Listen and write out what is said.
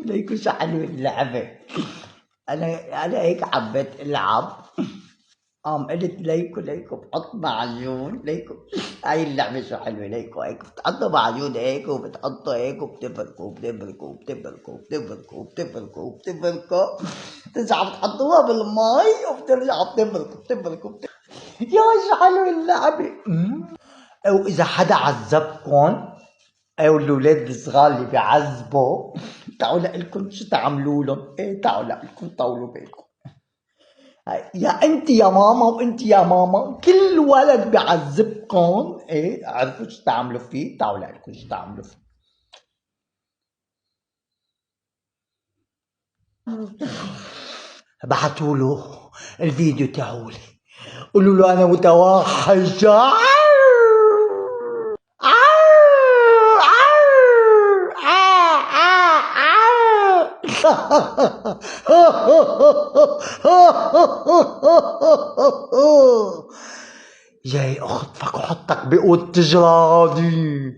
ليكو شو حلوة اللعبة. أنا هيك حبيت ألعب. قلت ليكو بحط معجون. ليكو هاي اللعبة شو حلوة. ليكو هيك بتحطوا معجون هيك وبتحطوا هيك وبتبركوا ترجعوا بتحطوها بالمي وبترجعوا بتبركوا. يا شو حلوة اللعبة. أو إذا حدا عذبكن أو الأولاد الصغار اللي بيعذبوا، تعوا لإلكن شو تعملولن؟ إيه تعوا لإلكن طولوا بالكم. يا انت يا ماما وانت يا ماما، كل ولد بيعذبكم ايه عرفوا شو تعملوا فيه. تعالوا لكم شو تعملوا فيه. ابعتوا له الفيديو تاعولي، قولوا له انا متوحش. جاي اخطفك وحطك بأوضة جرادي.